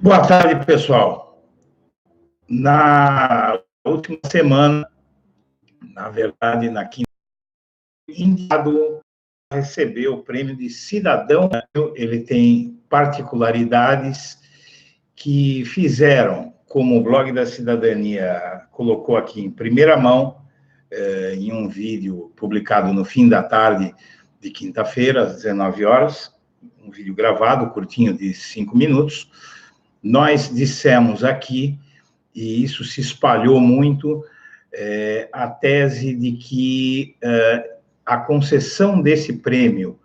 Boa tarde, pessoal. Na última semana, na verdade, na quinta, indicado a receber o prêmio de cidadão. Ele tem particularidades que fizeram, como o Blog da Cidadania colocou aqui em primeira mão, em um vídeo publicado no fim da tarde de quinta-feira, às 19 horas, um vídeo gravado, curtinho, de 5 minutos. Nós dissemos aqui, e isso se espalhou muito, a tese de que a concessão desse prêmio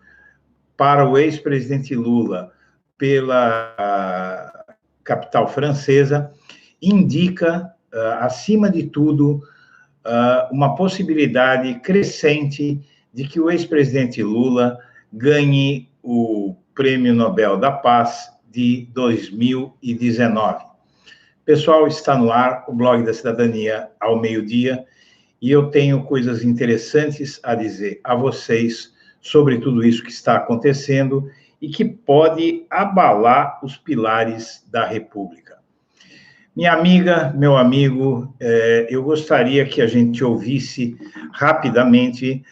para o ex-presidente Lula pela capital francesa indica, acima de tudo, uma possibilidade crescente de que o ex-presidente Lula ganhe o Prêmio Nobel da Paz de 2019. Pessoal, está no ar o Blog da Cidadania ao meio-dia e eu tenho coisas interessantes a dizer a vocês sobre tudo isso que está acontecendo e que pode abalar os pilares da República. Minha amiga, meu amigo, eu gostaria que a gente ouvisse rapidamente,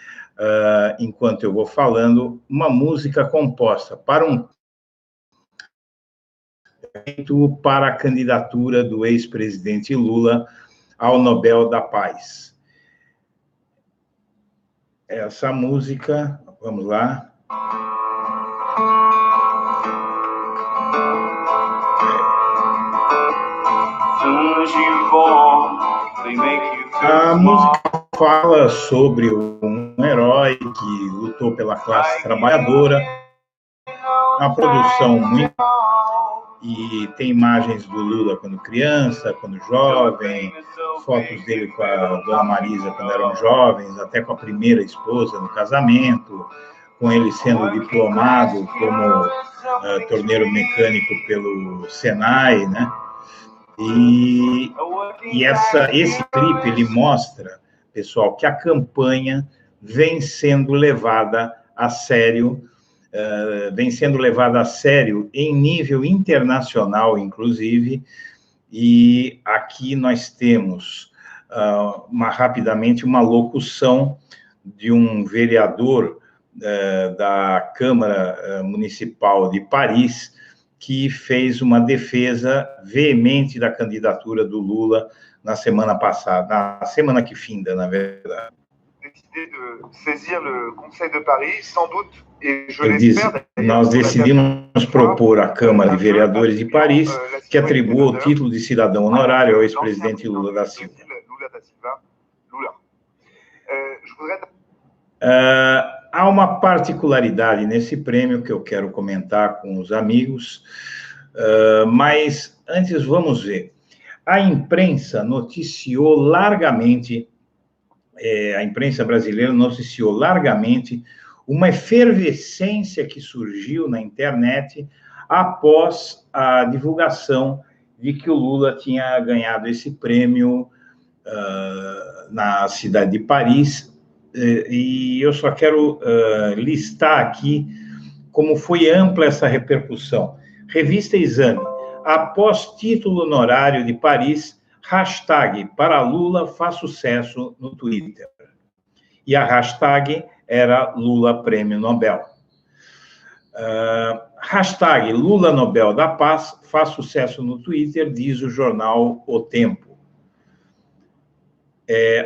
enquanto eu vou falando, uma música composta para a candidatura do ex-presidente Lula ao Nobel da Paz. Essa música, vamos lá. A música fala sobre um herói que lutou pela classe trabalhadora, uma produção muito... E tem imagens do Lula quando criança, quando jovem, fotos dele com a dona Marisa quando eram jovens, até com a primeira esposa no casamento, com ele sendo diplomado como torneiro mecânico pelo Senai, né? E esse clipe, ele mostra, pessoal, que a campanha vem sendo levada a sério, em nível internacional, inclusive, e aqui nós temos, rapidamente, uma locução de um vereador da Câmara Municipal de Paris, que fez uma defesa veemente da candidatura do Lula na semana passada, na semana que finda, na verdade. De saisir o Conselho de Paris, sem doute, nós decidimos propor à Câmara de Vereadores de Paris que atribua o título de cidadão honorário ao ex-presidente Lula da Silva. Há uma particularidade nesse prêmio que eu quero comentar com os amigos, mas antes vamos ver. A imprensa noticiou largamente, a imprensa brasileira noticiou largamente uma efervescência que surgiu na internet após a divulgação de que o Lula tinha ganhado esse prêmio na cidade de Paris, e eu só quero listar aqui como foi ampla essa repercussão. Revista Exame, após título honorário de Paris, hashtag para Lula faz sucesso no Twitter. E a hashtag era Lula Prêmio Nobel. Hashtag Lula Nobel da Paz faz sucesso no Twitter, diz o jornal O Tempo.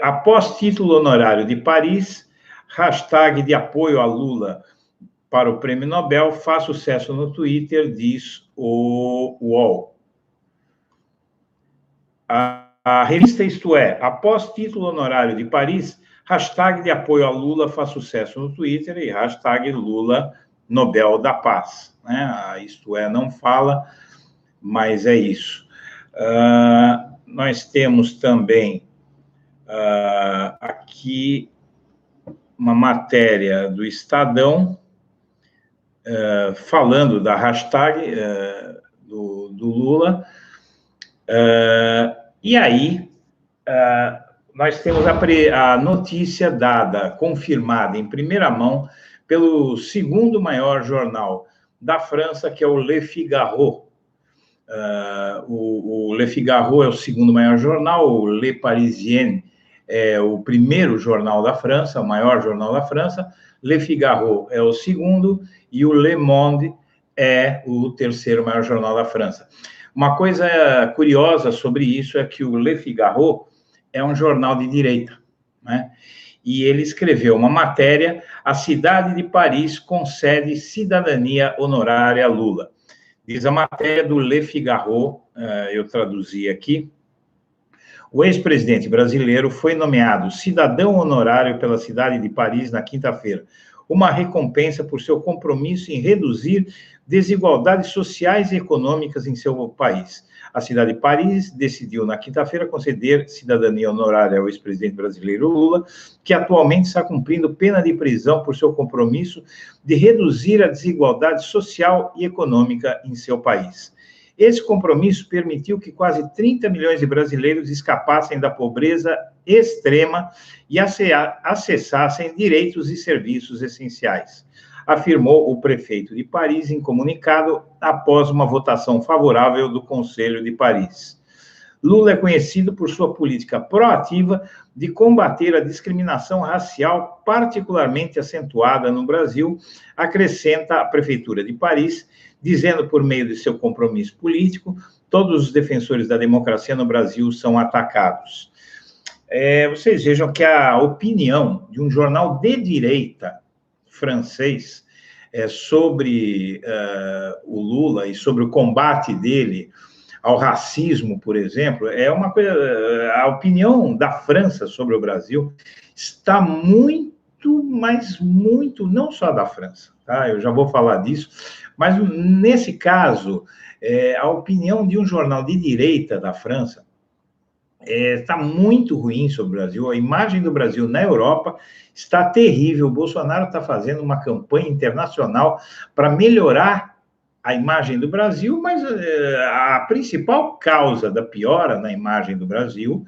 Após título honorário de Paris, hashtag de apoio a Lula para o Prêmio Nobel faz sucesso no Twitter, diz o UOL. A revista Isto É, após título honorário de Paris, hashtag de apoio a Lula faz sucesso no Twitter e hashtag Lula Nobel da Paz. Né? A Isto É não fala, mas é isso. Nós temos também aqui uma matéria do Estadão falando da hashtag do Lula. E aí, nós temos a notícia dada, confirmada em primeira mão, pelo segundo maior jornal da França, que é o Le Figaro. O Le Figaro é o segundo maior jornal, o Le Parisien é o primeiro jornal da França, o maior jornal da França, Le Figaro é o segundo e o Le Monde é o terceiro maior jornal da França. Uma coisa curiosa sobre isso é que o Le Figaro é um jornal de direita, né? E ele escreveu uma matéria: a cidade de Paris concede cidadania honorária a Lula. Diz a matéria do Le Figaro, eu traduzi aqui: o ex-presidente brasileiro foi nomeado cidadão honorário pela cidade de Paris na quinta-feira, uma recompensa por seu compromisso em reduzir desigualdades sociais e econômicas em seu país. A cidade de Paris decidiu, na quinta-feira, conceder cidadania honorária ao ex-presidente brasileiro Lula, que atualmente está cumprindo pena de prisão por seu compromisso de reduzir a desigualdade social e econômica em seu país. Esse compromisso permitiu que quase 30 milhões de brasileiros escapassem da pobreza extrema e acessassem direitos e serviços essenciais, afirmou o prefeito de Paris em comunicado após uma votação favorável do Conselho de Paris. Lula é conhecido por sua política proativa de combater a discriminação racial particularmente acentuada no Brasil, acrescenta a Prefeitura de Paris, dizendo por meio de seu compromisso político, todos os defensores da democracia no Brasil são atacados. Vocês vejam que a opinião de um jornal de direita francês sobre o Lula e sobre o combate dele ao racismo, por exemplo, é uma coisa. A opinião da França sobre o Brasil está muito, mas muito, não só da França, tá? Eu já vou falar disso, mas nesse caso, a opinião de um jornal de direita da França está muito ruim sobre o Brasil. A imagem do Brasil na Europa está terrível. O Bolsonaro está fazendo uma campanha internacional para melhorar a imagem do Brasil, mas a principal causa da piora na imagem do Brasil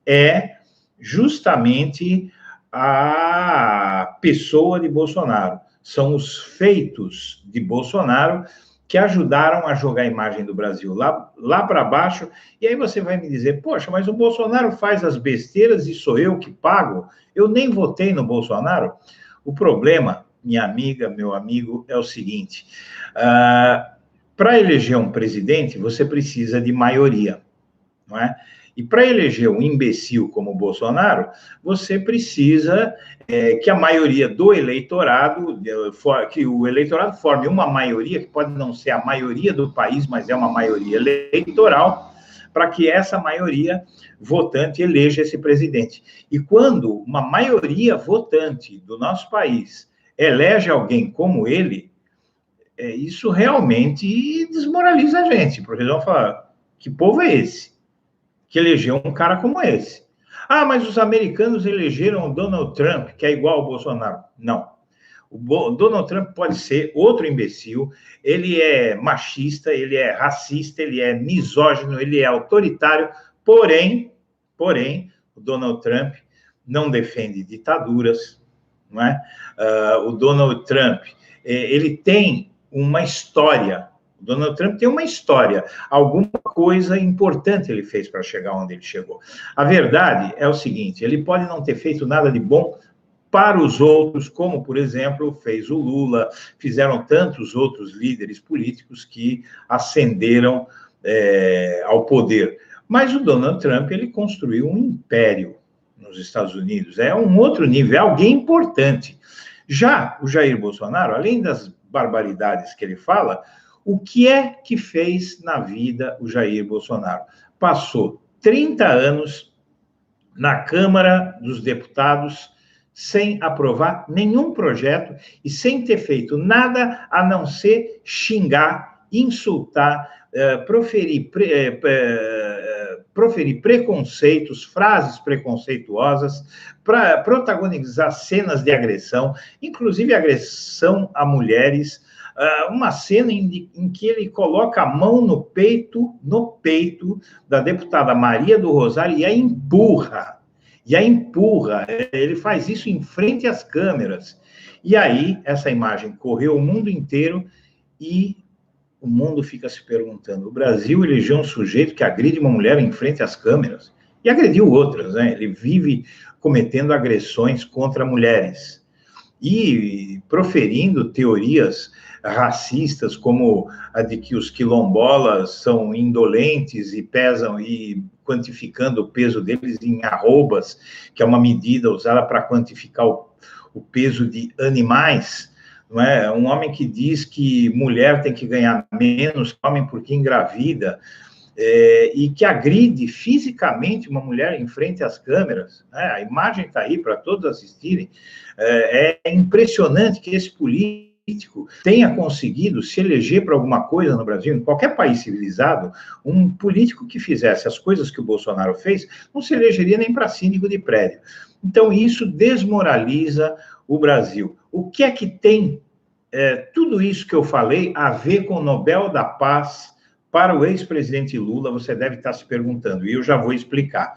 é justamente a pessoa de Bolsonaro. São os feitos de Bolsonaro que ajudaram a jogar a imagem do Brasil lá para baixo. E aí você vai me dizer, poxa, mas o Bolsonaro faz as besteiras e sou eu que pago? Eu nem votei no Bolsonaro. O problema, minha amiga, meu amigo, é o seguinte: para eleger um presidente, você precisa de maioria, não é? E para eleger um imbecil como o Bolsonaro, você precisa que a maioria do eleitorado, que o eleitorado forme uma maioria, que pode não ser a maioria do país, mas é uma maioria eleitoral, para que essa maioria votante eleja esse presidente. E quando uma maioria votante do nosso país elege alguém como ele, isso realmente desmoraliza a gente, porque eles vão falar, que povo é esse que elegeu um cara como esse? Ah, mas os americanos elegeram o Donald Trump, que é igual ao Bolsonaro. Não. O Donald Trump pode ser outro imbecil, ele é machista, ele é racista, ele é misógino, ele é autoritário, porém, o Donald Trump não defende ditaduras, não é? O Donald Trump, ele tem uma história. O Donald Trump tem uma história, alguma coisa importante ele fez para chegar onde ele chegou. A verdade é o seguinte: ele pode não ter feito nada de bom para os outros, como, por exemplo, fez o Lula, fizeram tantos outros líderes políticos que ascenderam ao poder. Mas o Donald Trump, ele construiu um império nos Estados Unidos, é um outro nível, é alguém importante. Já o Jair Bolsonaro, além das barbaridades que ele fala, o que é que fez na vida o Jair Bolsonaro? Passou 30 anos na Câmara dos Deputados sem aprovar nenhum projeto e sem ter feito nada a não ser xingar, insultar, proferir preconceitos, frases preconceituosas, para protagonizar cenas de agressão, inclusive agressão a mulheres. Uma cena em que ele coloca a mão no peito da deputada Maria do Rosário e a empurra. Ele faz isso em frente às câmeras. E aí, essa imagem correu o mundo inteiro e o mundo fica se perguntando, o Brasil elegeu um sujeito que agride uma mulher em frente às câmeras, e agrediu outras, né? Ele vive cometendo agressões contra mulheres, e proferindo teorias racistas, como a de que os quilombolas são indolentes e pesam, e quantificando o peso deles em arrobas, que é uma medida usada para quantificar o peso de animais, não é? Um homem que diz que mulher tem que ganhar menos que homem porque engravida, e que agride fisicamente uma mulher em frente às câmeras, né? A imagem está aí para todos assistirem. É impressionante que esse político tenha conseguido se eleger para alguma coisa no Brasil. Em qualquer país civilizado, um político que fizesse as coisas que o Bolsonaro fez não se elegeria nem para síndico de prédio. Então, isso desmoraliza o Brasil. O que é que tem tudo isso que eu falei a ver com o Nobel da Paz para o ex-presidente Lula? Você deve estar se perguntando, e eu já vou explicar.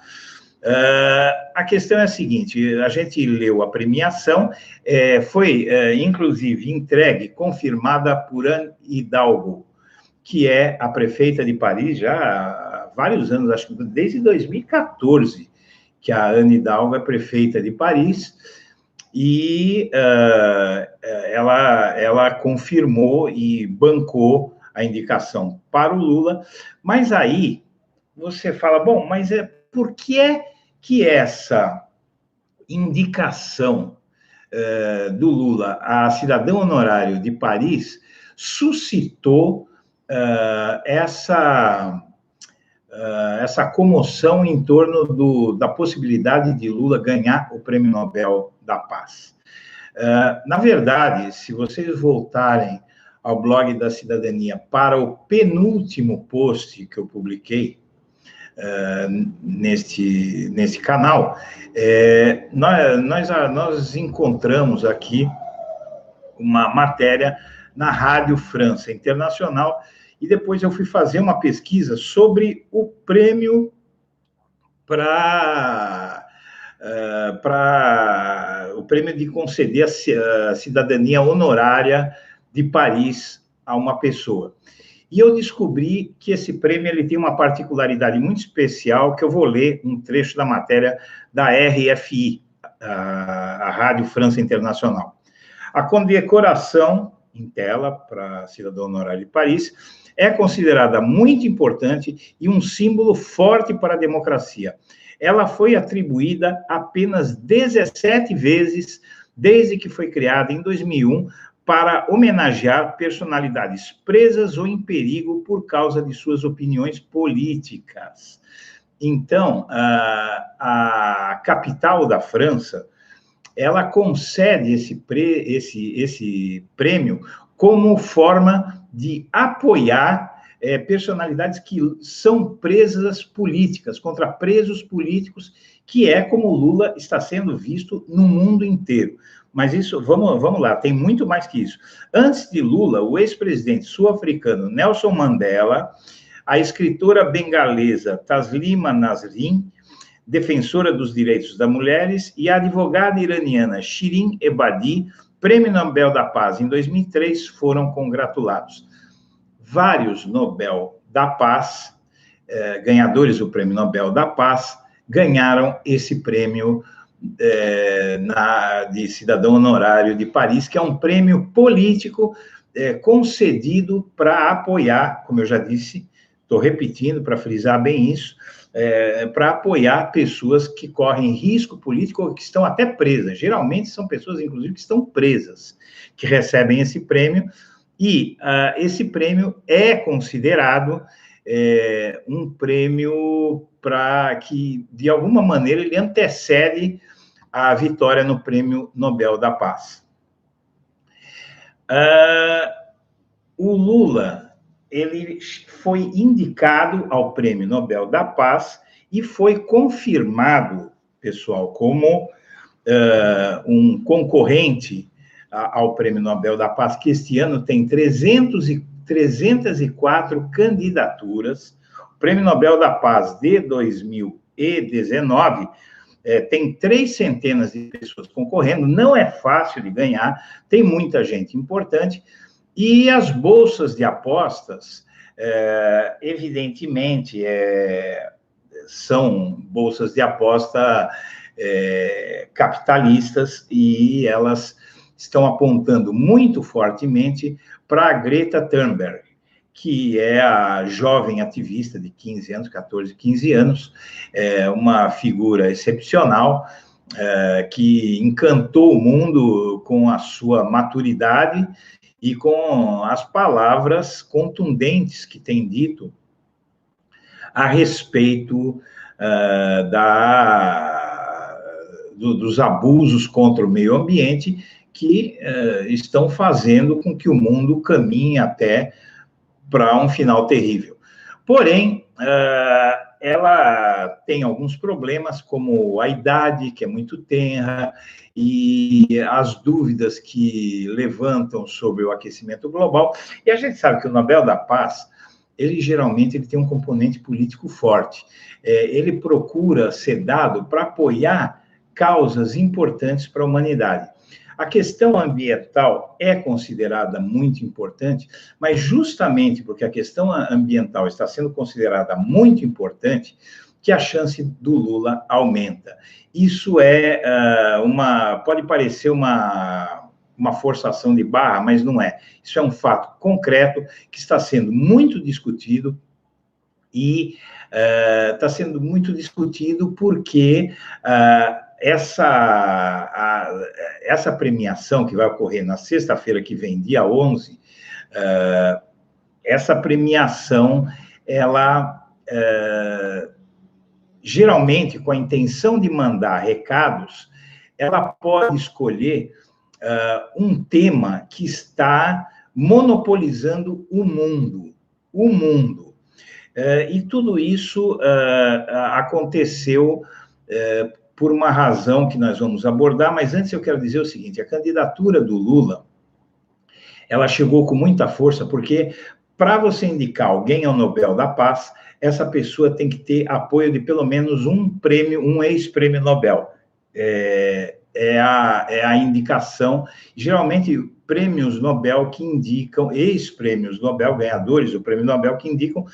A questão é a seguinte, a gente leu a premiação, foi, inclusive, entregue, confirmada por Anne Hidalgo, que é a prefeita de Paris já há vários anos, acho que desde 2014, que a Anne Hidalgo é prefeita de Paris, e ela confirmou e bancou a indicação para o Lula, mas aí você fala, bom, mas por que é que essa indicação do Lula a cidadão honorário de Paris suscitou essa comoção em torno da possibilidade de Lula ganhar o Prêmio Nobel da Paz? Na verdade, se vocês voltarem ao blog da Cidadania para o penúltimo post que eu publiquei neste canal, nós encontramos aqui uma matéria na Rádio França Internacional, e depois eu fui fazer uma pesquisa sobre o prêmio o prêmio de conceder a cidadania honorária de Paris a uma pessoa. E eu descobri que esse prêmio ele tem uma particularidade muito especial, que eu vou ler um trecho da matéria da RFI, a Rádio França Internacional. A condecoração, em tela, para cidadão honorário de Paris, é considerada muito importante e um símbolo forte para a democracia. Ela foi atribuída apenas 17 vezes desde que foi criada em 2001 para homenagear personalidades presas ou em perigo por causa de suas opiniões políticas. Então, a capital da França, ela concede esse prêmio como forma de apoiar personalidades que são presas políticas, contra presos políticos, que é como o Lula está sendo visto no mundo inteiro. Mas isso, vamos lá, tem muito mais que isso. Antes de Lula, o ex-presidente sul-africano Nelson Mandela, a escritora bengalesa Taslima Nasrin, defensora dos direitos das mulheres, e a advogada iraniana Shirin Ebadi, Prêmio Nobel da Paz em 2003, foram congratulados. Vários Nobel da Paz, ganhadores do Prêmio Nobel da Paz, ganharam esse prêmio de cidadão honorário de Paris, que é um prêmio político concedido para apoiar, como eu já disse, estou repetindo para frisar bem isso, para apoiar pessoas que correm risco político ou que estão até presas. Geralmente são pessoas, inclusive, que estão presas, que recebem esse prêmio, e esse prêmio é considerado um prêmio para que, de alguma maneira, ele antecede a vitória no Prêmio Nobel da Paz. O Lula, ele foi indicado ao Prêmio Nobel da Paz e foi confirmado, pessoal, como um concorrente ao Prêmio Nobel da Paz, que este ano tem 304 candidaturas. O Prêmio Nobel da Paz de 2019 tem 3 centenas de pessoas concorrendo, não é fácil de ganhar, tem muita gente importante, E as bolsas de apostas, evidentemente, são bolsas de aposta capitalistas, e elas estão apontando muito fortemente para a Greta Thunberg, que é a jovem ativista de 15 anos, 14, 15 anos, uma figura excepcional, que encantou o mundo com a sua maturidade e com as palavras contundentes que tem dito a respeito dos abusos contra o meio ambiente, que estão fazendo com que o mundo caminhe até para um final terrível. Porém, ela tem alguns problemas, como a idade, que é muito tenra, e as dúvidas que levantam sobre o aquecimento global. E a gente sabe que o Nobel da Paz, ele geralmente tem um componente político forte. Ele procura ser dado para apoiar causas importantes para a humanidade. A questão ambiental é considerada muito importante, mas justamente porque a questão ambiental está sendo considerada muito importante, que a chance do Lula aumenta. Isso pode parecer uma forçação de barra, mas não é. Isso é um fato concreto que está sendo muito discutido, e está sendo muito discutido porque essa premiação que vai ocorrer na sexta-feira que vem, dia 11, essa premiação, ela geralmente, com a intenção de mandar recados, ela pode escolher um tema que está monopolizando o mundo. E tudo isso aconteceu por uma razão que nós vamos abordar, mas antes eu quero dizer o seguinte: a candidatura do Lula, ela chegou com muita força, porque para você indicar alguém ao Nobel da Paz, essa pessoa tem que ter apoio de pelo menos um ex-prêmio Nobel. É a indicação, geralmente prêmios Nobel que indicam, ex-prêmios Nobel, ganhadores do prêmio Nobel que indicam,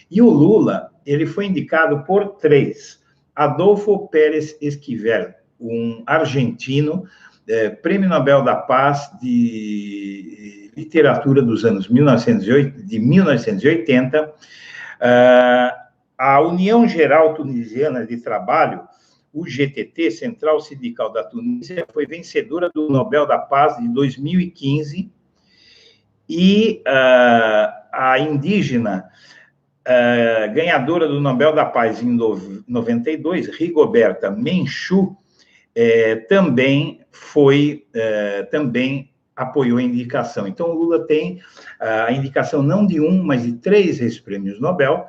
e o Lula, ele foi indicado por 3. Adolfo Pérez Esquivel, um argentino, prêmio Nobel da Paz de literatura dos anos 1980, a União Geral Tunisiana de Trabalho, o GTT, Central Sindical da Tunísia, foi vencedora do Nobel da Paz de 2015, e a indígena ganhadora do Nobel da Paz em 92, Rigoberta Menchú, também apoiou a indicação. Então, o Lula tem a indicação não de um, mas de 3 ex-prêmios Nobel,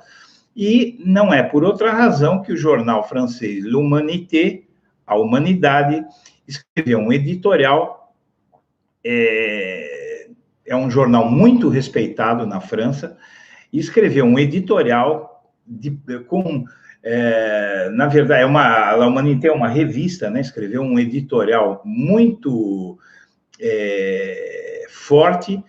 e não é por outra razão que o jornal francês L'Humanité, a Humanidade, escreveu um editorial, é um jornal muito respeitado na França, e escreveu um editorial na verdade, a Humanité é uma revista, né? Escreveu um editorial muito forte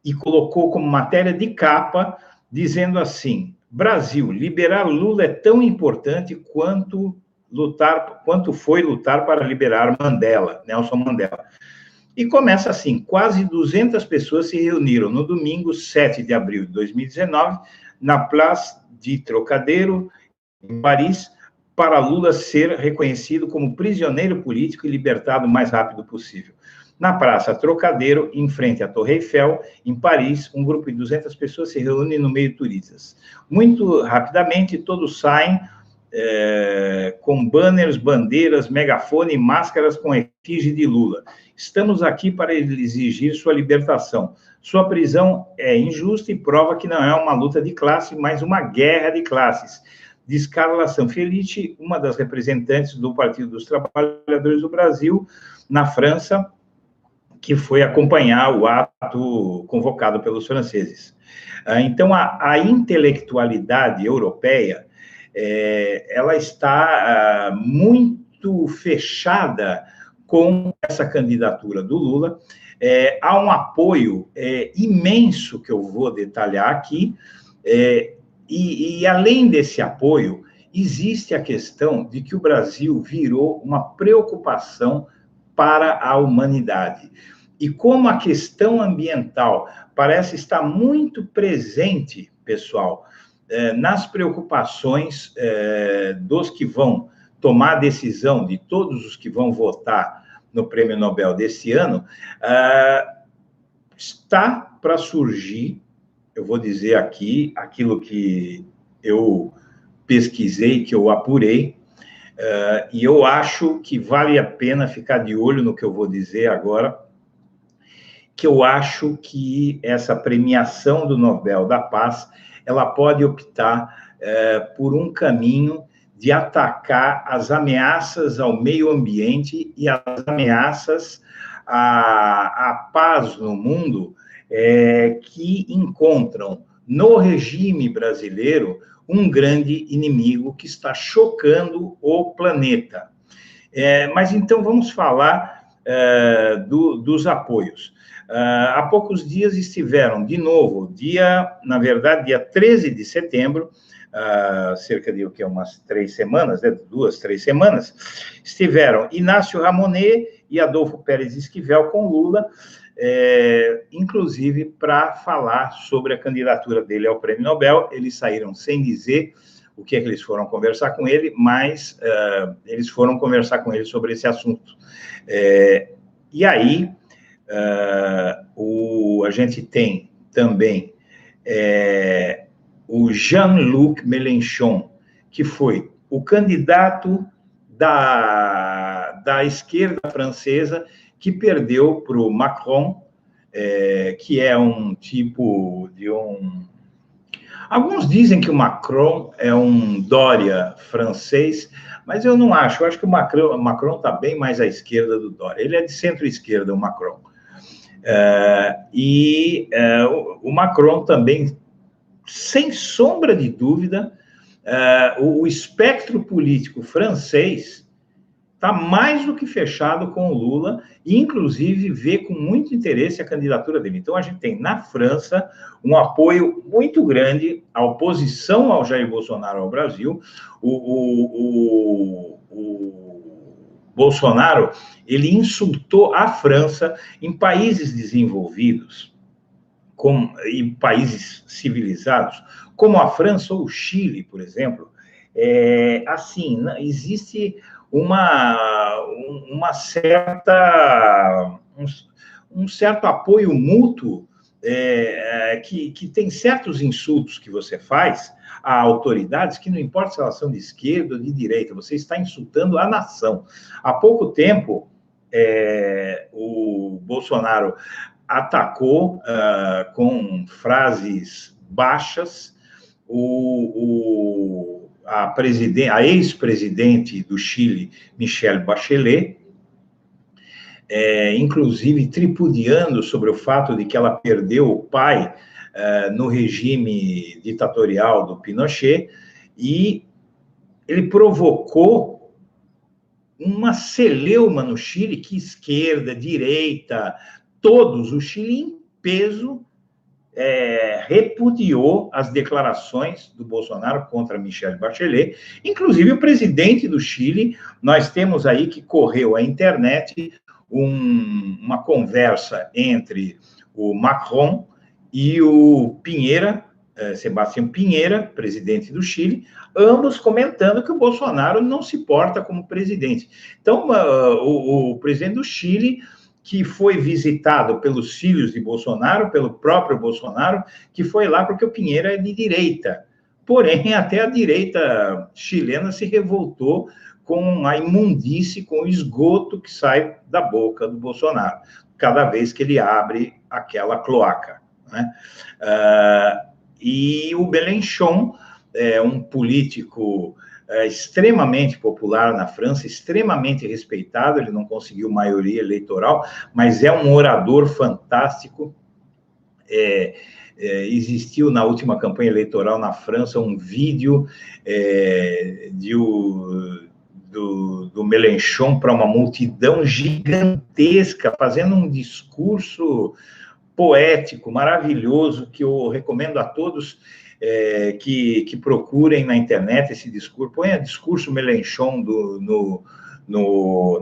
e colocou como matéria de capa, dizendo assim: Brasil, liberar Lula é tão importante quanto foi lutar para liberar Nelson Mandela. E começa assim: quase 200 pessoas se reuniram no domingo, 7 de abril de 2019, na Place de Trocadero, em Paris, para Lula ser reconhecido como prisioneiro político e libertado o mais rápido possível. Na Praça Trocadero, em frente à Torre Eiffel, em Paris, um grupo de 200 pessoas se reúne no meio de turistas. Muito rapidamente, todos saem com banners, bandeiras, megafone e máscaras com efígie de Lula. Estamos aqui para exigir sua libertação. Sua prisão é injusta e prova que não é uma luta de classe, mas uma guerra de classes, diz Carla Sanfelice, uma das representantes do Partido dos Trabalhadores do Brasil, na França, que foi acompanhar o ato convocado pelos franceses. Então, a intelectualidade europeia, ela está muito fechada com essa candidatura do Lula, há um apoio imenso que eu vou detalhar aqui, e além desse apoio, existe a questão de que o Brasil virou uma preocupação para a humanidade. E como a questão ambiental parece estar muito presente, pessoal, nas preocupações dos que vão tomar a decisão, de todos os que vão votar no Prêmio Nobel desse ano, está para surgir, eu vou dizer aqui, aquilo que eu pesquisei, que eu apurei, e eu acho que vale a pena ficar de olho no que eu vou dizer agora, que eu acho que essa premiação do Nobel da Paz, ela pode optar por um caminho de atacar as ameaças ao meio ambiente e as ameaças à paz no mundo, que encontram no regime brasileiro um grande inimigo que está chocando o planeta. Mas então vamos falar dos apoios. Há poucos dias estiveram, de novo, dia 13 de setembro, cerca de umas 3 semanas, 2, 3 semanas, estiveram Inácio Ramonet e Adolfo Pérez Esquivel com Lula, inclusive para falar sobre a candidatura dele ao Prêmio Nobel. Eles saíram sem dizer o que é que eles foram conversar com ele, mas eles foram conversar com ele sobre esse assunto. E aí, a gente tem também o Jean-Luc Mélenchon, que foi o candidato da esquerda francesa, que perdeu para o Macron, que é um tipo de Alguns dizem que o Macron é um Dória francês, mas eu não acho. Eu acho que o Macron está bem mais à esquerda do Dória. Ele é de centro-esquerda, o Macron. O Macron também, sem sombra de dúvida, o espectro político francês está mais do que fechado com o Lula, e inclusive vê com muito interesse a candidatura dele. Então, a gente tem na França um apoio muito grande à oposição ao Jair Bolsonaro ao Brasil. O Bolsonaro, ele insultou a França em países desenvolvidos, em países civilizados, como a França ou o Chile, por exemplo. Assim, existe um certo apoio mútuo, que tem certos insultos que você faz a autoridades que não importa se elas são de esquerda ou de direita, você está insultando a nação. Há pouco tempo, o Bolsonaro atacou com frases baixas a ex-presidente do Chile, Michelle Bachelet, inclusive tripudiando sobre o fato de que ela perdeu o pai no regime ditatorial do Pinochet, e ele provocou uma celeuma no Chile, que esquerda, direita, todos, o Chile em peso, repudiou as declarações do Bolsonaro contra Michelle Bachelet. Inclusive, o presidente do Chile, nós temos aí que correu à internet uma conversa entre o Macron e o Piñera, Sebastião Piñera, presidente do Chile, ambos comentando que o Bolsonaro não se porta como presidente. Então, o presidente do Chile, que foi visitado pelos filhos de Bolsonaro, pelo próprio Bolsonaro, que foi lá porque o Piñera é de direita. Porém, até a direita chilena se revoltou com a imundície, com o esgoto que sai da boca do Bolsonaro, cada vez que ele abre aquela cloaca, né? E o Mélenchon é um político extremamente popular na França, extremamente respeitado. Ele não conseguiu maioria eleitoral, mas é um orador fantástico. Existiu na última campanha eleitoral na França um vídeo do Mélenchon para uma multidão gigantesca, fazendo um discurso poético, maravilhoso, que eu recomendo a todos que procurem na internet esse discurso. Ponha discurso Mélenchon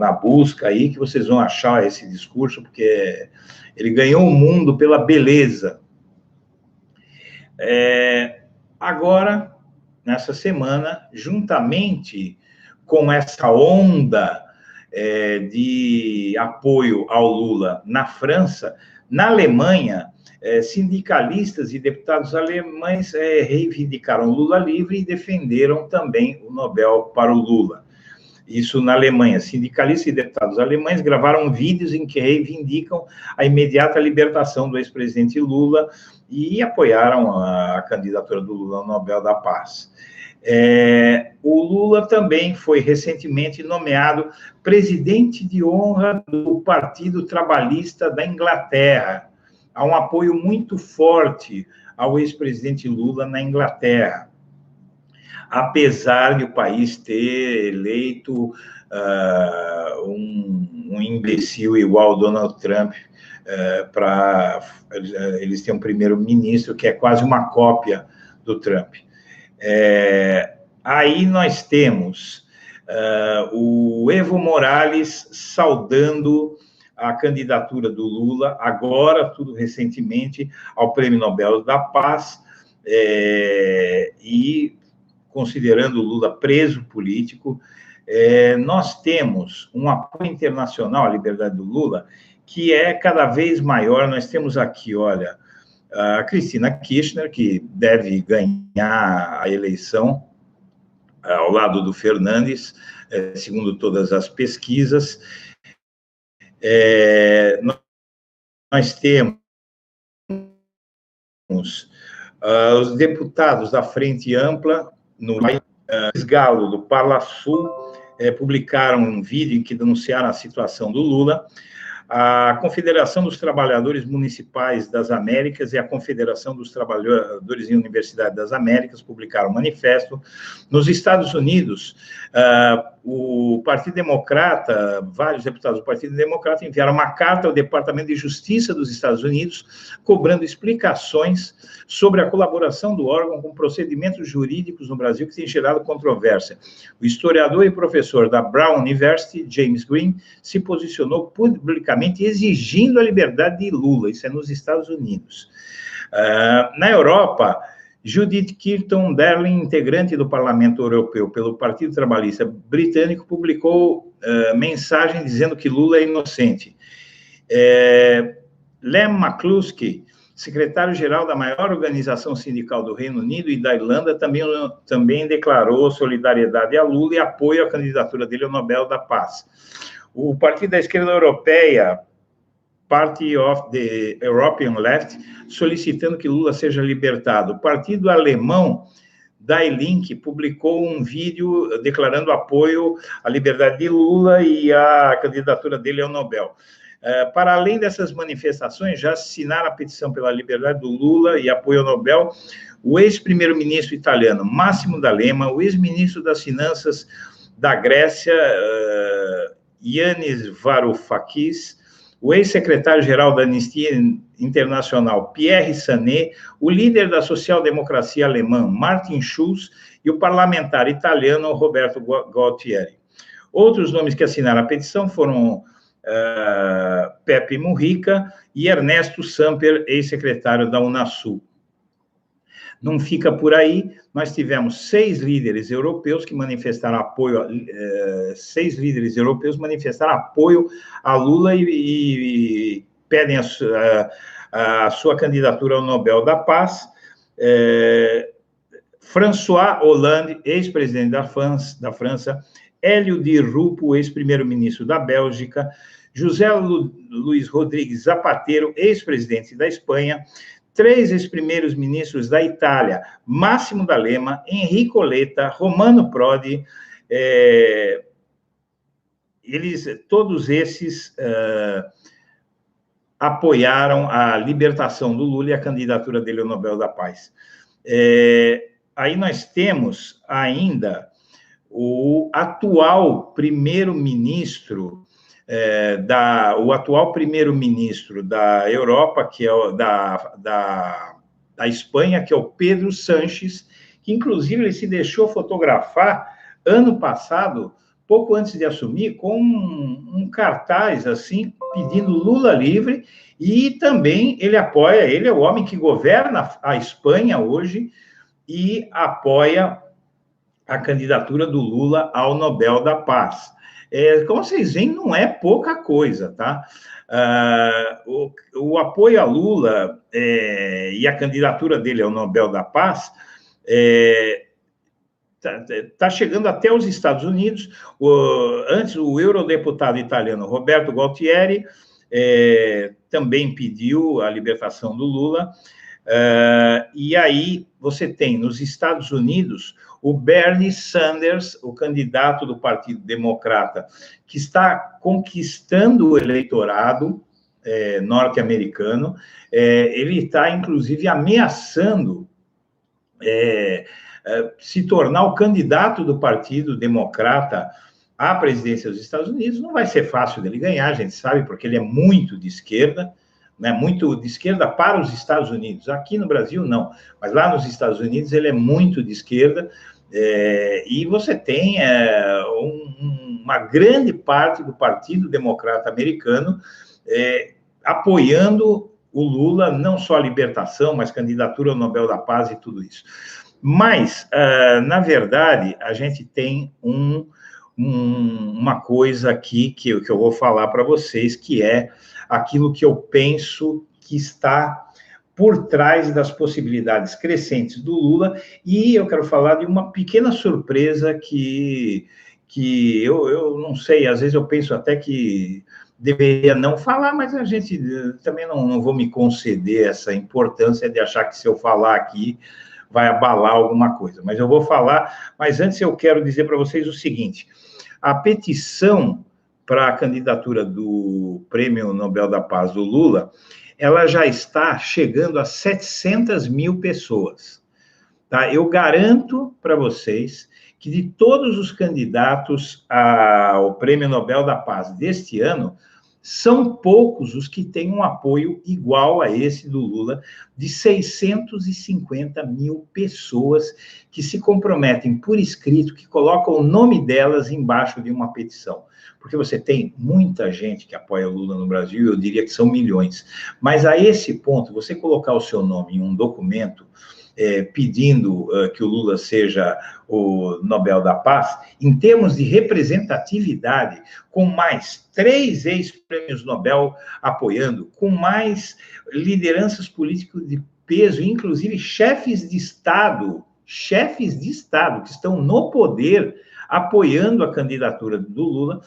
na busca aí, que vocês vão achar esse discurso, porque ele ganhou o mundo pela beleza. Agora, nessa semana, juntamente com essa onda de apoio ao Lula na França, na Alemanha, sindicalistas e deputados alemães reivindicaram Lula livre e defenderam também o Nobel para o Lula. Isso na Alemanha. Sindicalistas e deputados alemães gravaram vídeos em que reivindicam a imediata libertação do ex-presidente Lula e apoiaram a candidatura do Lula ao Nobel da Paz. O Lula também foi recentemente nomeado presidente de honra do Partido Trabalhista da Inglaterra. Há um apoio muito forte ao ex-presidente Lula na Inglaterra, apesar de o país ter eleito um imbecil igual ao Donald Trump, eles têm um primeiro-ministro que é quase uma cópia do Trump. Aí nós temos o Evo Morales saudando a candidatura do Lula, agora, tudo recentemente, ao Prêmio Nobel da Paz, e considerando o Lula preso político. Nós temos um apoio internacional à liberdade do Lula que é cada vez maior. Nós temos aqui, olha, a Cristina Kirchner, que deve ganhar a eleição ao lado do Fernandes, segundo todas as pesquisas. Nós temos os deputados da Frente Ampla, no Galo, do Parla Sul, publicaram um vídeo em que denunciaram a situação do Lula. A Confederação dos Trabalhadores Municipais das Américas e a Confederação dos Trabalhadores em Universidade das Américas publicaram um manifesto. Nos Estados Unidos, o Partido Democrata, vários deputados do Partido Democrata enviaram uma carta ao Departamento de Justiça dos Estados Unidos, cobrando explicações sobre a colaboração do órgão com procedimentos jurídicos no Brasil que tem gerado controvérsia. O historiador e professor da Brown University, James Green, se posicionou publicamente exigindo a liberdade de Lula. Isso é nos Estados Unidos. Na Europa, Judith Kirton Darling, integrante do Parlamento Europeu pelo Partido Trabalhista Britânico, publicou mensagem dizendo que Lula é inocente. Lem McCluskey, secretário-geral da maior organização sindical do Reino Unido e da Irlanda, também declarou solidariedade a Lula e apoio à candidatura dele ao Nobel da Paz. O Partido da Esquerda Europeia, Party of the European Left, solicitando que Lula seja libertado. O partido alemão Die Linke publicou um vídeo declarando apoio à liberdade de Lula e à candidatura dele ao Nobel. Para além dessas manifestações, já assinaram a petição pela liberdade do Lula e apoio ao Nobel o ex-primeiro-ministro italiano Massimo D'Alema, o ex-ministro das Finanças da Grécia, Yanis Varoufakis, o ex-secretário-geral da Anistia Internacional, Pierre Sané, o líder da social-democracia alemã, Martin Schulz, e o parlamentar italiano, Roberto Gualtieri. Outros nomes que assinaram a petição foram Pepe Mujica e Ernesto Samper, ex-secretário da Unasul. Não fica por aí, nós tivemos 6 líderes europeus que manifestaram apoio, 6 líderes europeus manifestaram apoio a Lula e pedem a sua candidatura ao Nobel da Paz. François Hollande, ex-presidente da França, Hélio Di Rupo, ex-primeiro-ministro da Bélgica, José Luiz Rodrigues Zapatero, ex-presidente da Espanha, 3 ex-primeiros ministros da Itália, Massimo D'Alema, Enrico Letta, Romano Prodi, todos esses apoiaram a libertação do Lula e a candidatura dele ao Nobel da Paz. Aí nós temos ainda o atual primeiro-ministro da Europa, que é da Espanha, que é o Pedro Sánchez, que inclusive ele se deixou fotografar ano passado, pouco antes de assumir, com um cartaz assim, pedindo Lula livre, e também ele apoia, ele é o homem que governa a Espanha hoje e apoia a candidatura do Lula ao Nobel da Paz. Como vocês veem, não é pouca coisa, tá? O apoio a Lula e a candidatura dele ao Nobel da Paz está chegando até os Estados Unidos. Antes, o eurodeputado italiano Roberto Gualtieri também pediu a libertação do Lula. E aí você tem, nos Estados Unidos, o Bernie Sanders, o candidato do Partido Democrata, que está conquistando o eleitorado norte-americano. Ele está, inclusive, ameaçando se tornar o candidato do Partido Democrata à presidência dos Estados Unidos. Não vai ser fácil dele ganhar, a gente sabe, porque ele é muito de esquerda, né, muito de esquerda para os Estados Unidos. Aqui no Brasil, não. Mas lá nos Estados Unidos, ele é muito de esquerda, e você tem uma grande parte do Partido Democrata americano apoiando o Lula, não só a libertação, mas candidatura ao Nobel da Paz e tudo isso. Mas, na verdade, a gente tem uma coisa aqui que eu vou falar para vocês, que é aquilo que eu penso que está por trás das possibilidades crescentes do Lula, e eu quero falar de uma pequena surpresa que eu não sei, às vezes eu penso até que deveria não falar, mas a gente também não vou me conceder essa importância de achar que se eu falar aqui vai abalar alguma coisa, mas eu vou falar. Mas antes eu quero dizer para vocês o seguinte: a petição para a candidatura do Prêmio Nobel da Paz do Lula, ela já está chegando a 700 mil pessoas. Tá? Eu garanto para vocês que de todos os candidatos ao Prêmio Nobel da Paz deste ano, são poucos os que têm um apoio igual a esse do Lula, de 650 mil pessoas que se comprometem por escrito, que colocam o nome delas embaixo de uma petição. Porque você tem muita gente que apoia o Lula no Brasil, eu diria que são milhões. Mas a esse ponto, você colocar o seu nome em um documento pedindo que o Lula seja o Nobel da Paz, em termos de representatividade, com mais 3 ex-prêmios Nobel apoiando, com mais lideranças políticas de peso, inclusive chefes de Estado que estão no poder apoiando a candidatura do Lula,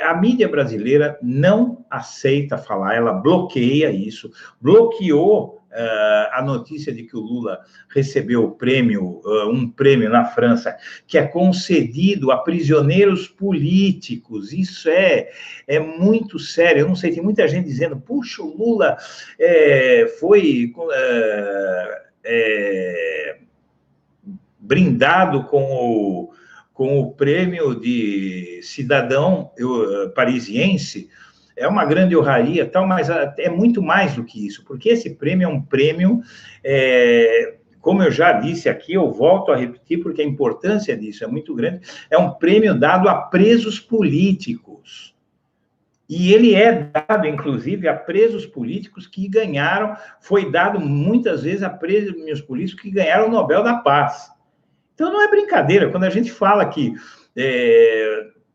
a mídia brasileira não aceita falar, ela bloqueia isso, bloqueou a notícia de que o Lula recebeu o prêmio, um prêmio na França, que é concedido a prisioneiros políticos. Isso é muito sério. Eu não sei, tem muita gente dizendo, puxa, o Lula foi brindado com o prêmio de cidadão parisiense. É uma grande honraria, tal, mas é muito mais do que isso, porque esse prêmio é um prêmio, como eu já disse aqui, eu volto a repetir, porque a importância disso é muito grande, é um prêmio dado a presos políticos. E ele é dado, inclusive, a presos políticos que ganharam, foi dado muitas vezes a presos políticos que ganharam o Nobel da Paz. Então, não é brincadeira, quando a gente fala que...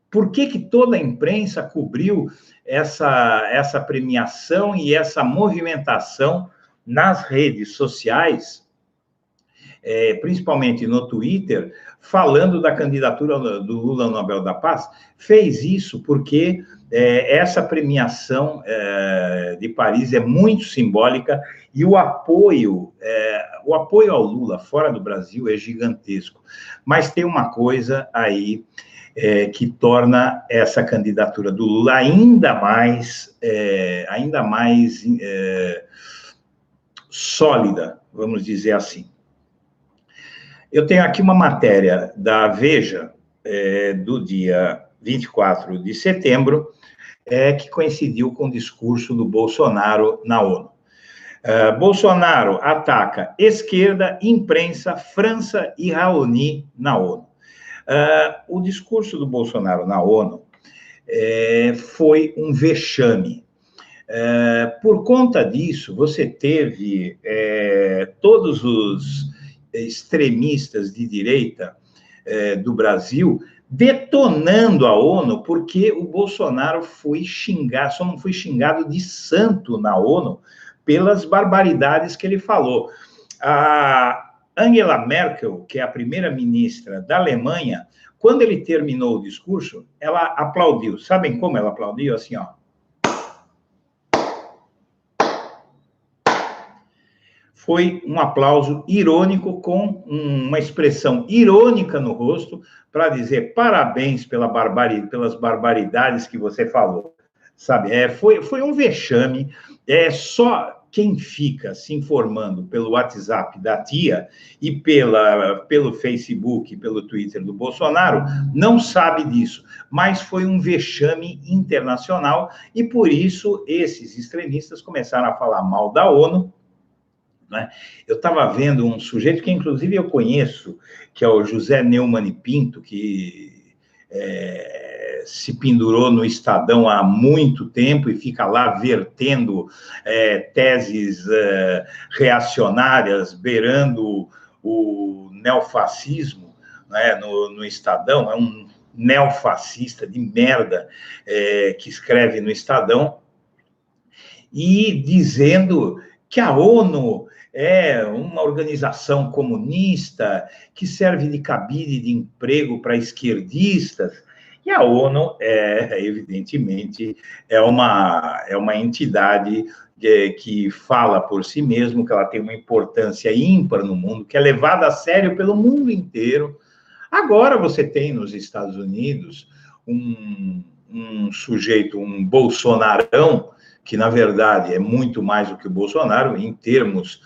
por que toda a imprensa cobriu essa premiação e essa movimentação nas redes sociais, principalmente no Twitter, falando da candidatura do Lula ao Nobel da Paz? Fez isso porque essa premiação de Paris é muito simbólica e o apoio ao Lula fora do Brasil é gigantesco. Mas tem uma coisa aí que torna essa candidatura do Lula ainda mais sólida, vamos dizer assim. Eu tenho aqui uma matéria da Veja, do dia 24 de setembro, que coincidiu com o discurso do Bolsonaro na ONU. Bolsonaro ataca esquerda, imprensa, França e Raoni na ONU. O discurso do Bolsonaro na ONU foi um vexame. Por conta disso, você teve todos os extremistas de direita do Brasil detonando a ONU, porque o Bolsonaro foi xingar, só não foi xingado de santo na ONU pelas barbaridades que ele falou. A Angela Merkel, que é a primeira-ministra da Alemanha, quando ele terminou o discurso, ela aplaudiu. Sabem como ela aplaudiu? Assim, ó. Foi um aplauso irônico, com uma expressão irônica no rosto, para dizer parabéns pelas barbaridades que você falou. Sabe? Foi um vexame. Só quem fica se informando pelo WhatsApp da tia e pelo Facebook, pelo Twitter do Bolsonaro, não sabe disso. Mas foi um vexame internacional e, por isso, esses extremistas começaram a falar mal da ONU. Né? Eu estava vendo um sujeito que, inclusive, eu conheço, que é o José Neumann e Pinto, que se pendurou no Estadão há muito tempo e fica lá vertendo teses reacionárias, beirando o neofascismo, né, no Estadão. É um neofascista de merda que escreve no Estadão, e dizendo que a ONU é uma organização comunista que serve de cabide de emprego para esquerdistas. E a ONU, evidentemente, é uma entidade que fala por si mesmo, que ela tem uma importância ímpar no mundo, que é levada a sério pelo mundo inteiro. Agora você tem nos Estados Unidos um sujeito, um bolsonarão, que, na verdade, é muito mais do que o Bolsonaro, em termos,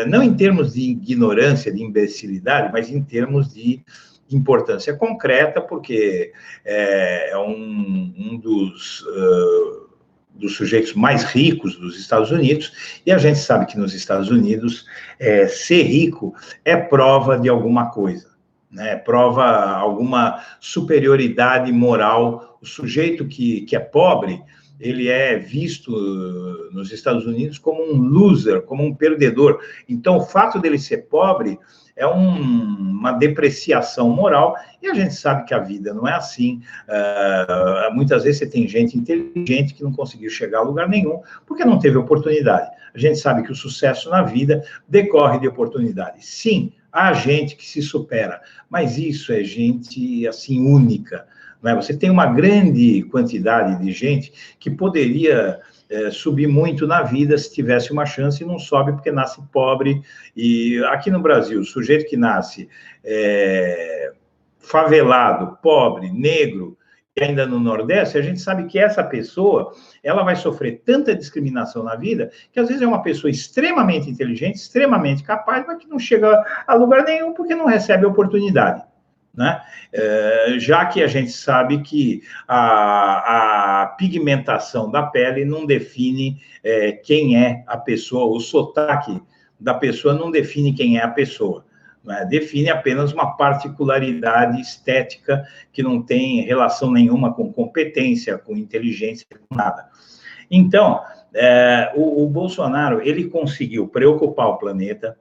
não em termos de ignorância, de imbecilidade, mas em termos de importância concreta, porque é um dos sujeitos mais ricos dos Estados Unidos, e a gente sabe que nos Estados Unidos, ser rico é prova de alguma coisa, né? Prova alguma superioridade moral. O sujeito que é pobre, ele é visto nos Estados Unidos como um loser, como um perdedor. Então, o fato dele ser pobre é uma depreciação moral, e a gente sabe que a vida não é assim. Muitas vezes você tem gente inteligente que não conseguiu chegar a lugar nenhum, porque não teve oportunidade. A gente sabe que o sucesso na vida decorre de oportunidade. Sim, há gente que se supera, mas isso é gente, assim, única. Você tem uma grande quantidade de gente que poderia subir muito na vida se tivesse uma chance, e não sobe porque nasce pobre. E aqui no Brasil, o sujeito que nasce favelado, pobre, negro, e ainda no Nordeste, a gente sabe que essa pessoa, ela vai sofrer tanta discriminação na vida, que às vezes é uma pessoa extremamente inteligente, extremamente capaz, mas que não chega a lugar nenhum porque não recebe oportunidade. Né? Já que a gente sabe que a pigmentação da pele não define quem é a pessoa, o sotaque da pessoa não define quem é a pessoa, né? Define apenas uma particularidade estética que não tem relação nenhuma com competência, com inteligência, com nada. Então, o Bolsonaro, ele conseguiu preocupar o planeta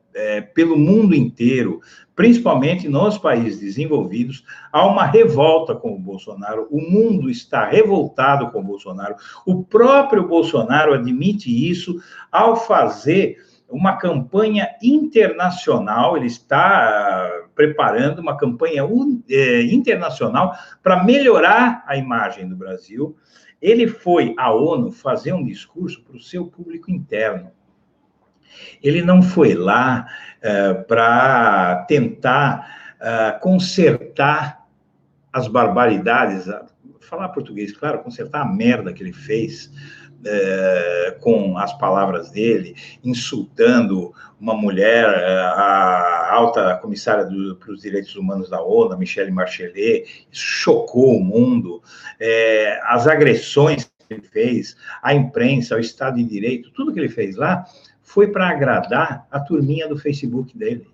pelo mundo inteiro, principalmente nos países desenvolvidos. Há uma revolta com o Bolsonaro, o mundo está revoltado com o Bolsonaro. O próprio Bolsonaro admite isso ao fazer uma campanha internacional. Ele está preparando uma campanha internacional para melhorar a imagem do Brasil. Ele foi à ONU fazer um discurso para o seu público interno. Ele não foi lá para tentar consertar as barbaridades, falar português, claro, consertar a merda que ele fez com as palavras dele, insultando uma mulher, a alta comissária para os direitos humanos da ONU, Michelle Bachelet. Isso chocou o mundo. As agressões que ele fez à imprensa, ao Estado de Direito, tudo que ele fez lá foi para agradar a turminha do Facebook dele.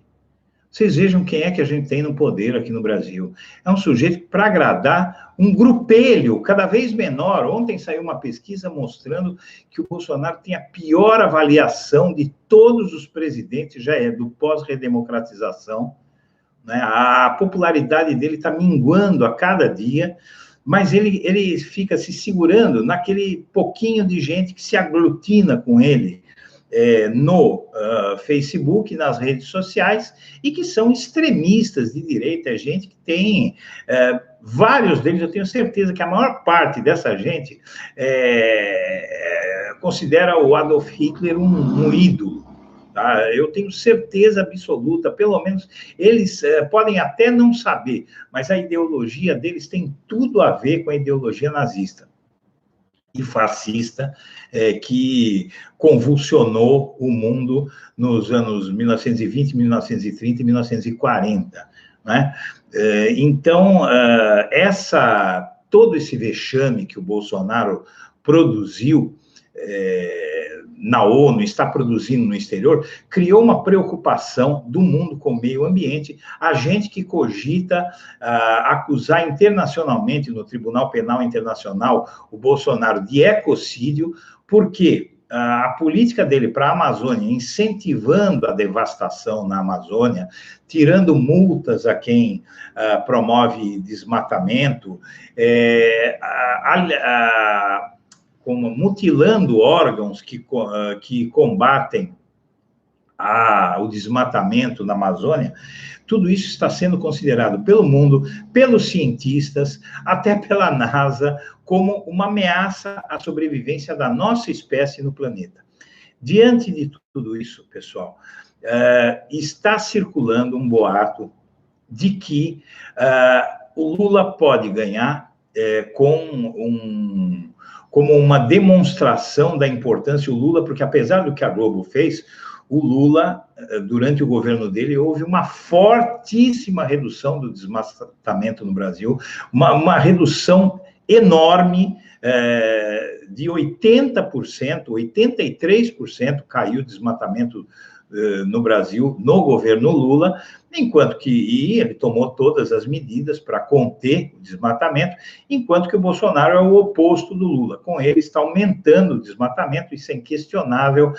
Vocês vejam quem é que a gente tem no poder aqui no Brasil. É um sujeito para agradar um grupelho cada vez menor. Ontem saiu uma pesquisa mostrando que o Bolsonaro tem a pior avaliação de todos os presidentes, já do pós-redemocratização, né? A popularidade dele está minguando a cada dia, mas ele fica se segurando naquele pouquinho de gente que se aglutina com ele, no Facebook, nas redes sociais, e que são extremistas de direita, gente que tem, vários deles, eu tenho certeza que a maior parte dessa gente considera o Adolf Hitler um ídolo. Tá? Eu tenho certeza absoluta, pelo menos eles podem até não saber, mas a ideologia deles tem tudo a ver com a ideologia nazista e fascista, que convulsionou o mundo nos anos 1920, 1930 e 1940, né? Então, todo esse vexame que o Bolsonaro produziu na ONU, está produzindo no exterior, criou uma preocupação do mundo com o meio ambiente. A gente que cogita acusar internacionalmente, no Tribunal Penal Internacional, o Bolsonaro de ecocídio, porque a política dele para a Amazônia, incentivando a devastação na Amazônia, tirando multas a quem promove desmatamento, como mutilando órgãos que combatem o desmatamento na Amazônia, tudo isso está sendo considerado pelo mundo, pelos cientistas, até pela NASA, como uma ameaça à sobrevivência da nossa espécie no planeta. Diante de tudo isso, pessoal, está circulando um boato de que o Lula pode ganhar como uma demonstração da importância, o Lula, porque apesar do que a Globo fez, o Lula, durante o governo dele, houve uma fortíssima redução do desmatamento no Brasil, uma redução enorme, de 80%, 83% caiu o desmatamento no Brasil, no governo Lula, enquanto que ele tomou todas as medidas para conter o desmatamento, enquanto que o Bolsonaro é o oposto do Lula. Com ele está aumentando o desmatamento, isso é inquestionável.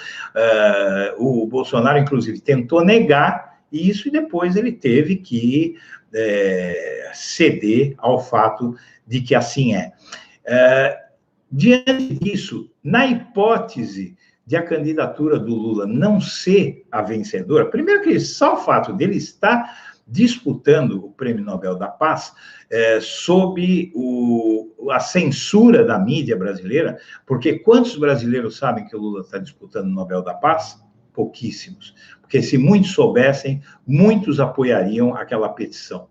O Bolsonaro, inclusive, tentou negar isso e depois ele teve que ceder ao fato de que assim é. Diante disso, na hipótese de a candidatura do Lula não ser a vencedora, primeiro que só o fato dele estar disputando o Prêmio Nobel da Paz sob a censura da mídia brasileira, porque quantos brasileiros sabem que o Lula está disputando o Nobel da Paz? Pouquíssimos, porque se muitos soubessem, muitos apoiariam aquela petição.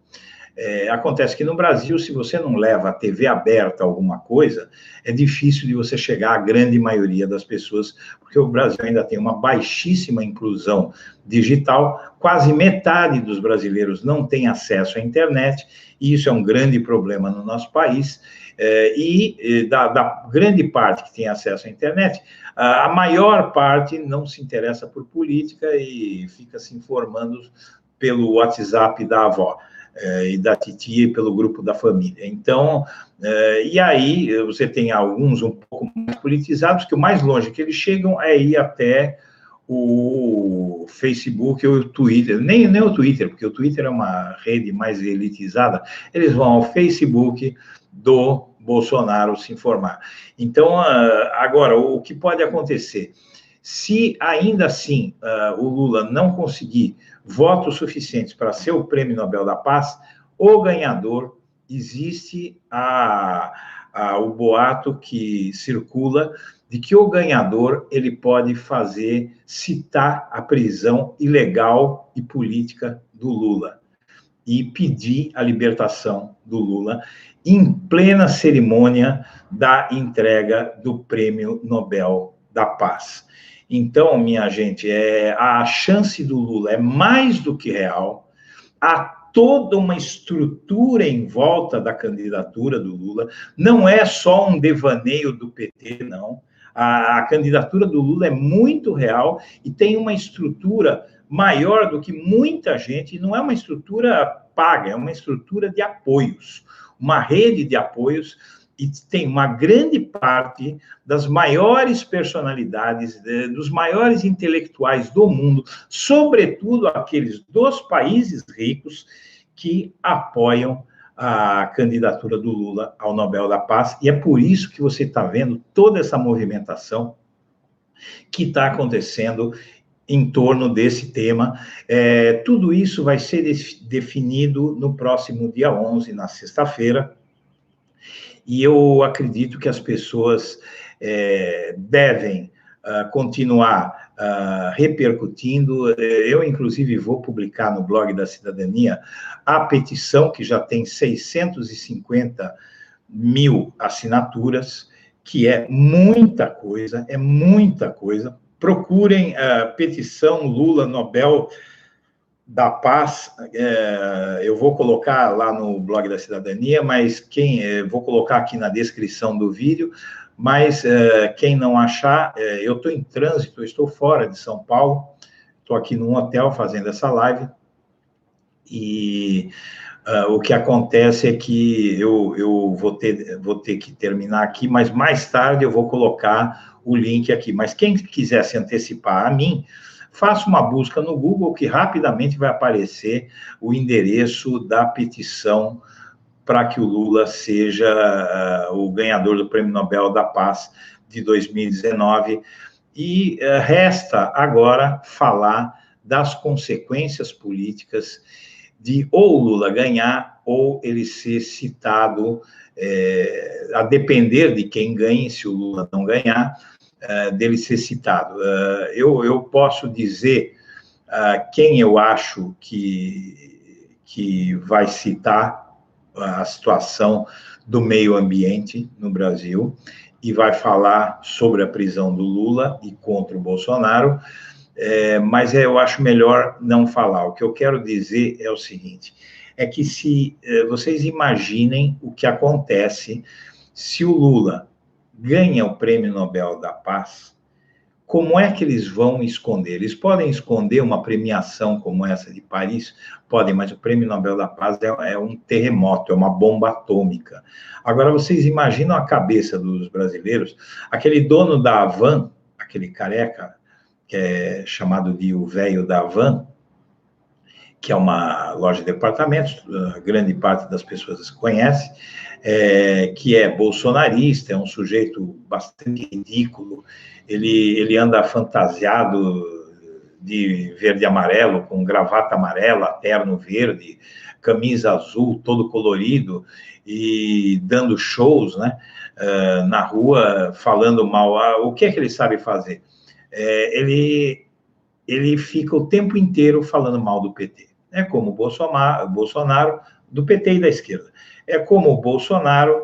Acontece que no Brasil, se você não leva a TV aberta a alguma coisa, é difícil de você chegar à grande maioria das pessoas, porque o Brasil ainda tem uma baixíssima inclusão digital, quase metade dos brasileiros não tem acesso à internet, e isso é um grande problema no nosso país, da grande parte que tem acesso à internet, a maior parte não se interessa por política e fica se informando pelo WhatsApp da avó. E da titia pelo grupo da família. Então, e aí você tem alguns um pouco mais politizados, que o mais longe que eles chegam é ir até o Facebook ou o Twitter, nem o Twitter, porque o Twitter é uma rede mais elitizada, eles vão ao Facebook do Bolsonaro se informar. Então, agora, o que pode acontecer? Se ainda assim o Lula não conseguir votos suficientes para ser o Prêmio Nobel da Paz, o ganhador, existe o boato que circula de que o ganhador ele pode citar a prisão ilegal e política do Lula e pedir a libertação do Lula. em plena cerimônia da entrega do Prêmio Nobel da Paz. Então, minha gente, a chance do Lula é mais do que real. Há toda uma estrutura em volta da candidatura do Lula. Não é só um devaneio do PT, não. A candidatura do Lula é muito real e tem uma estrutura maior do que muita gente. E não é uma estrutura paga, é uma estrutura de apoios, uma rede de apoios, e tem uma grande parte das maiores personalidades, dos maiores intelectuais do mundo, sobretudo aqueles dos países ricos, que apoiam a candidatura do Lula ao Nobel da Paz, e é por isso que você está vendo toda essa movimentação que está acontecendo em torno desse tema. Tudo isso vai ser definido no próximo dia 11, na sexta-feira, e eu acredito que as pessoas devem continuar repercutindo. Eu, inclusive, vou publicar no blog da Cidadania a petição, que já tem 650 mil assinaturas, que é muita coisa, Procurem a petição Lula Nobel da Paz. Eu vou colocar lá no blog da Cidadania, mas vou colocar aqui na descrição do vídeo, mas quem não achar, eu estou em trânsito, eu estou fora de São Paulo, estou aqui num hotel fazendo essa live, e o que acontece é que eu vou ter que terminar aqui, mas mais tarde eu vou colocar o link aqui. Mas quem quiser se antecipar a mim, faça uma busca no Google, que rapidamente vai aparecer o endereço da petição para que o Lula seja o ganhador do Prêmio Nobel da Paz de 2019. E resta agora falar das consequências políticas de ou o Lula ganhar ou ele ser citado, a depender de quem ganhe. Se o Lula não ganhar, dele ser citado. Eu posso dizer quem eu acho que vai citar a situação do meio ambiente no Brasil e vai falar sobre a prisão do Lula e contra o Bolsonaro, mas eu acho melhor não falar. O que eu quero dizer é o seguinte, é que se vocês imaginem o que acontece se o Lula ganha o Prêmio Nobel da Paz, como é que eles vão esconder? Eles podem esconder uma premiação como essa de Paris? Podem, mas o Prêmio Nobel da Paz é um terremoto, é uma bomba atômica. Agora, vocês imaginam a cabeça dos brasileiros? Aquele dono da Havan, aquele careca, que é chamado de o velho da Havan, que é uma loja de departamentos, grande parte das pessoas conhece, que é bolsonarista, é um sujeito bastante ridículo, ele anda fantasiado de verde e amarelo, com gravata amarela, terno verde, camisa azul, todo colorido, e dando shows, né, na rua, falando mal. O que é que ele sabe fazer? Ele fica o tempo inteiro falando mal do PT. É como o Bolsonaro do PT e da esquerda. É como o Bolsonaro,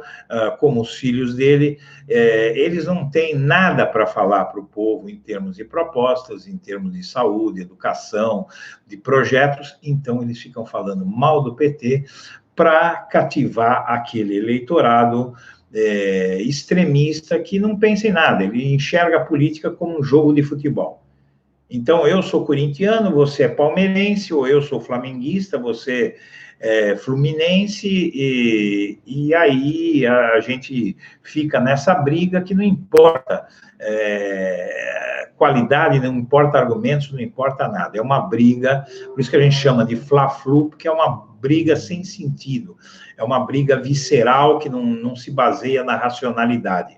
como os filhos dele, eles não têm nada para falar para o povo em termos de propostas, em termos de saúde, educação, de projetos, então eles ficam falando mal do PT para cativar aquele eleitorado extremista que não pensa em nada, ele enxerga a política como um jogo de futebol. Então, eu sou corintiano, você é palmeirense, ou eu sou flamenguista, você é fluminense, e aí a gente fica nessa briga que não importa qualidade, não importa argumentos, não importa nada. É uma briga, por isso que a gente chama de fla-flu, porque é uma briga sem sentido, é uma briga visceral que não se baseia na racionalidade.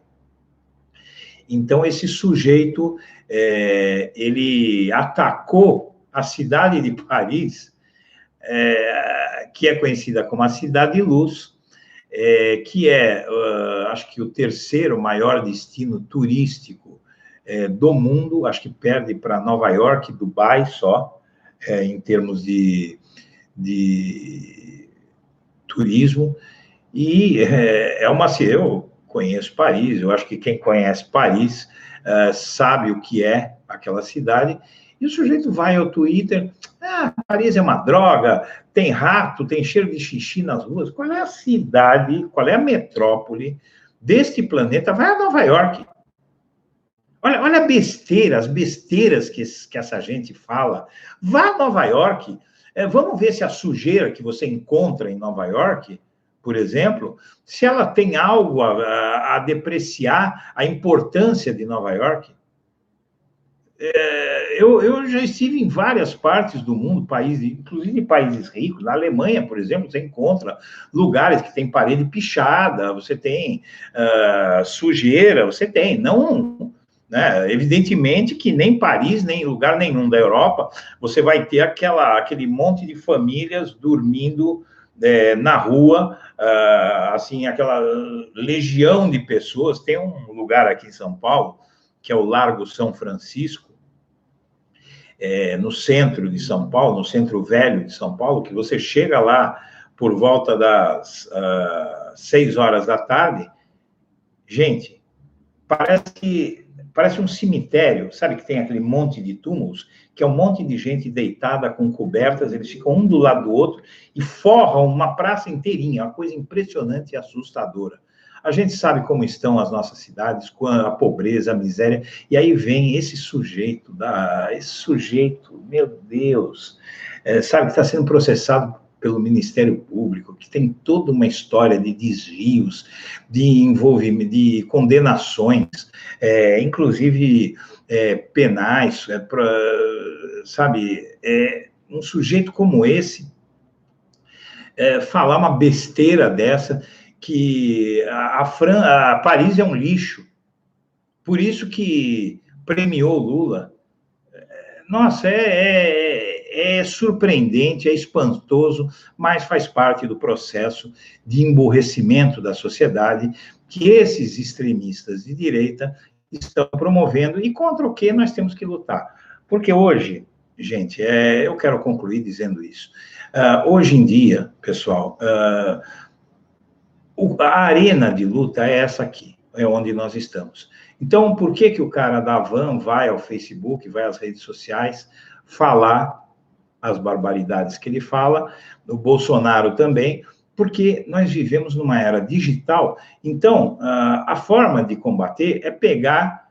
Então, esse sujeito, ele atacou a cidade de Paris, que é conhecida como a Cidade Luz, que acho que o terceiro maior destino turístico do mundo, acho que perde para Nova York, Dubai só, em termos de turismo. E eu conheço Paris, eu acho que quem conhece Paris sabe o que é aquela cidade, e o sujeito vai ao Twitter, Paris é uma droga, tem rato, tem cheiro de xixi nas ruas. Qual é a cidade, qual é a metrópole deste planeta? Vai a Nova York. Olha as besteiras que essa gente fala. Vá a Nova York, vamos ver se a sujeira que você encontra em Nova York, por exemplo, se ela tem algo a depreciar a importância de Nova York. Eu já estive em várias partes do mundo, inclusive países ricos. Na Alemanha, por exemplo, você encontra lugares que tem parede pichada, você tem sujeira, você tem, não... Né? Evidentemente que nem Paris, nem lugar nenhum da Europa, você vai ter aquele monte de famílias dormindo na rua, assim, aquela legião de pessoas. Tem um lugar aqui em São Paulo, que é o Largo São Francisco, no centro de São Paulo, no centro velho de São Paulo, que você chega lá por volta das 6 horas da tarde, gente, parece um cemitério, sabe, que tem aquele monte de túmulos, que é um monte de gente deitada com cobertas, eles ficam um do lado do outro e forram uma praça inteirinha, uma coisa impressionante e assustadora. A gente sabe como estão as nossas cidades, com a pobreza, a miséria, e aí vem esse sujeito, meu Deus, sabe, que está sendo processado pelo Ministério Público, que tem toda uma história de desvios, de envolvimento, de condenações, inclusive penais, sabe, um sujeito como esse falar uma besteira dessa, que a Paris é um lixo, por isso que premiou Lula. Nossa, é surpreendente, é espantoso, mas faz parte do processo de emburrecimento da sociedade que esses extremistas de direita estão promovendo e contra o que nós temos que lutar. Porque hoje, gente, eu quero concluir dizendo isso. Hoje em dia, pessoal, a arena de luta é essa aqui, é onde nós estamos. Então, por que o cara da van vai ao Facebook, vai às redes sociais falar as barbaridades que ele fala, o Bolsonaro também, porque nós vivemos numa era digital, então a forma de combater é pegar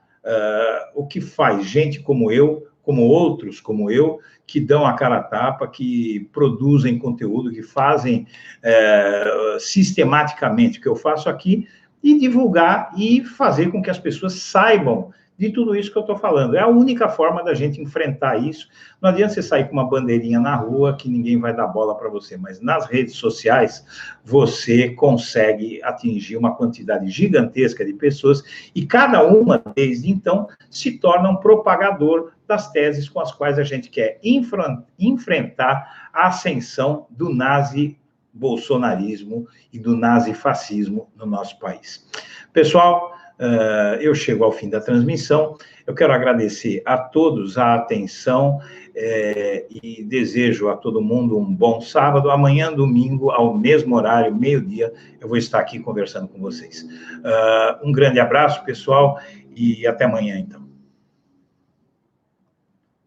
o que faz gente como eu, como outros como eu, que dão a cara a tapa, que produzem conteúdo, que fazem sistematicamente o que eu faço aqui, e divulgar e fazer com que as pessoas saibam de tudo isso que eu estou falando. É a única forma da gente enfrentar isso. Não adianta você sair com uma bandeirinha na rua que ninguém vai dar bola para você, mas nas redes sociais você consegue atingir uma quantidade gigantesca de pessoas e cada uma, desde então, se torna um propagador das teses com as quais a gente quer enfrentar a ascensão do nazi-bolsonarismo e do nazifascismo no nosso país. Pessoal, eu chego ao fim da transmissão. Eu quero agradecer a todos a atenção e desejo a todo mundo um bom sábado. Amanhã, domingo, ao mesmo horário, meio-dia, eu vou estar aqui conversando com vocês. Um grande abraço, pessoal, e até amanhã, então.